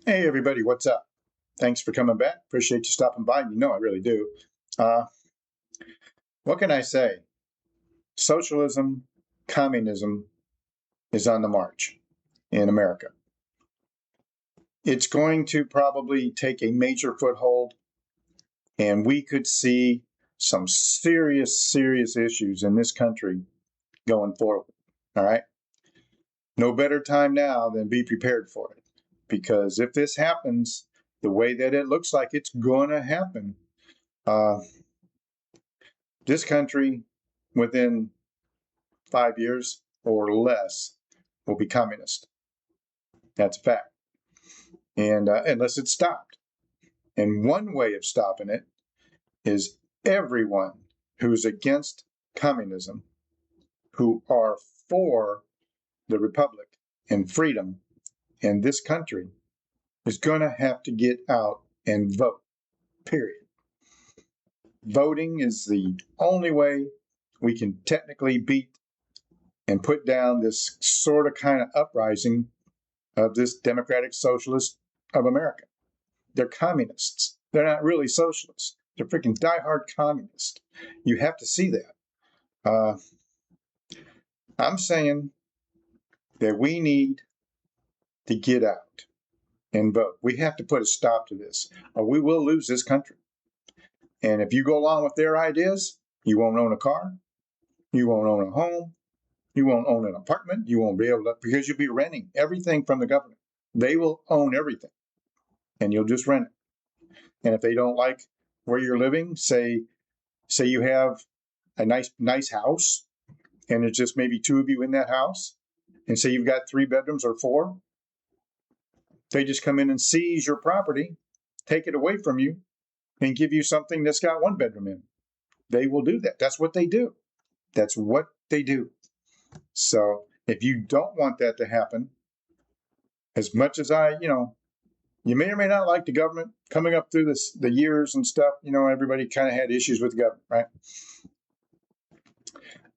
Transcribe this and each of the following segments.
Hey, everybody, what's up? Thanks for coming back. Appreciate you stopping by. You know I really do. Uh, what can I say? Socialism, communism is on the march in America. It's going to probably take a major foothold, and we could see some serious issues in this country going forward. All right. No better time now than be prepared for it. Because if this happens the way that it looks like it's going to happen, uh, this country within 5 years or less will be communist. That's a fact. And unless it's stopped. And one way of stopping it is everyone who's against communism, who are for the republic and freedom in this country, is going to have to get out and vote, period. Voting is the only way we can technically beat and put down this sort of kind of uprising of this democratic socialist of America. They're communists. They're not really socialists. They're freaking diehard communists. You have to see that. I'm saying that we need to get out and vote. We have to put a stop to this, or we will lose this country. And if you go along with their ideas, you won't own a car, you won't own a home, you won't own an apartment, you won't be able to, because you'll be renting everything from the government. They will own everything, and you'll just rent it. And if they don't like where you're living, say you have a nice house, and it's just maybe two of you in that house, and say you've got 3 bedrooms or 4, they just come in and seize your property, take it away from you, and give you something that's got 1 bedroom in. They will do that. That's what they do. That's what they do. So if you don't want that to happen, as much as you may or may not like the government coming up through the years and stuff, everybody kind of had issues with the government, right?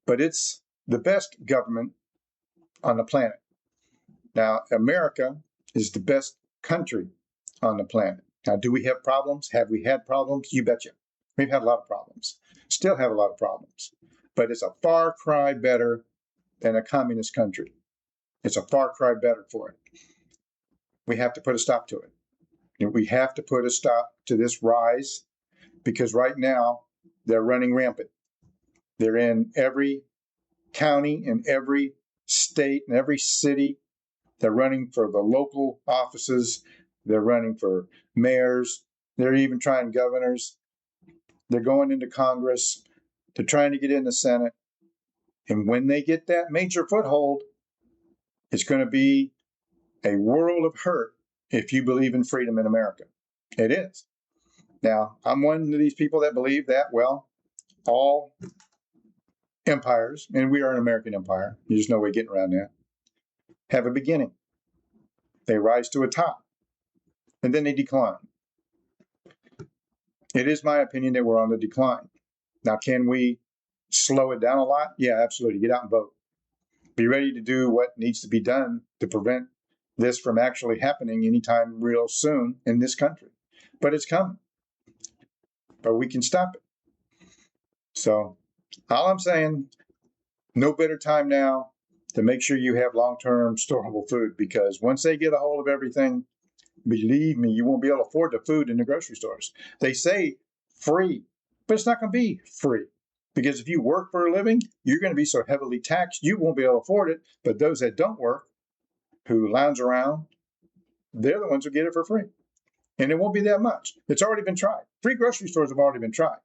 But it's the best government on the planet. Now, America is the best country on the planet. Now, do we have problems? Have we had problems? You betcha. We've had a lot of problems. Still have a lot of problems. But it's a far cry better than a communist country. It's a far cry better for it. We have to put a stop to it. We have to put a stop to this rise, because right now they're running rampant. They're in every county, in every state, in every city. They're running for the local offices. They're running for mayors. They're even trying governors. They're going into Congress. They're trying to get in the Senate. And when they get that major foothold, it's going to be a world of hurt if you believe in freedom in America. It is. Now, I'm one of these people that believe that, well, all empires, and we are an American empire, there's no way getting around that, have a beginning. They rise to a top, and then they decline. It is my opinion that we're on the decline. Now, can we slow it down a lot? Yeah, absolutely. Get out and vote. Be ready to do what needs to be done to prevent this from actually happening anytime real soon in this country. But it's coming. But we can stop it. So all I'm saying, no better time now to make sure you have long-term storable food, because once they get a hold of everything, believe me, you won't be able to afford the food in the grocery stores. They say free, but it's not going to be free, because if you work for a living, you're going to be so heavily taxed, you won't be able to afford it. But those that don't work, who lounge around, they're the ones who get it for free. And it won't be that much. It's already been tried. Free grocery stores have already been tried.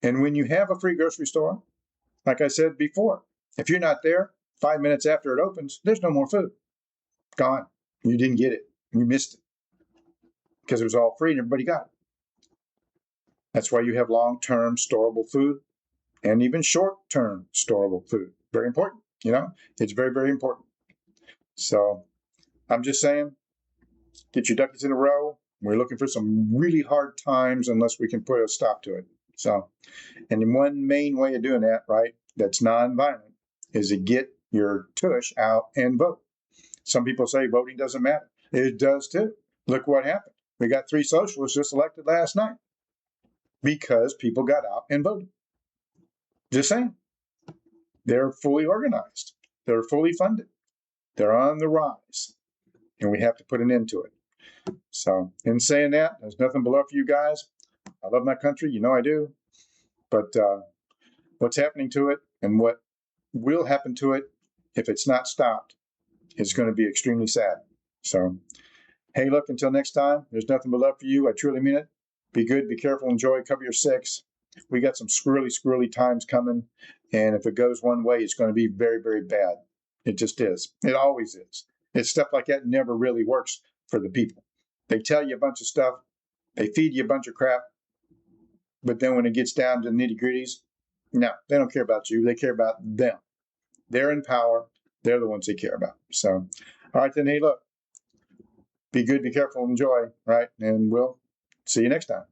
And when you have a free grocery store, like I said before, if you're not there 5 minutes after it opens, there's no more food. Gone. You didn't get it. You missed it. Because it was all free and everybody got it. That's why you have long-term storable food and even short-term storable food. Very important. It's very, very important. So I'm just saying, get your ducks in a row. We're looking for some really hard times unless we can put a stop to it. So, and one main way of doing that, right, that's non-violent, is to get your tush out and vote. Some people say voting doesn't matter. It does too. Look what happened. We got 3 socialists just elected last night because people got out and voted. Just saying. They're fully organized. They're fully funded. They're on the rise. And we have to put an end to it. So, in saying that, there's nothing below for you guys. I love my country. You know I do. But what's happening to it and what will happen to it if it's not stopped is going to be extremely sad. So, hey, look, until next time, there's nothing but love for you. I truly mean it. Be good, be careful, enjoy, cover your 6. We got some squirrely times coming. And if it goes one way, it's going to be very, very bad. It just is. It always is. It's stuff like that never really works for the people. They tell you a bunch of stuff. They feed you a bunch of crap. But then when it gets down to the nitty gritties, no, they don't care about you. They care about them. They're in power. They're the ones they care about. So, all right, then, hey, look, be good, be careful, enjoy, right? And we'll see you next time.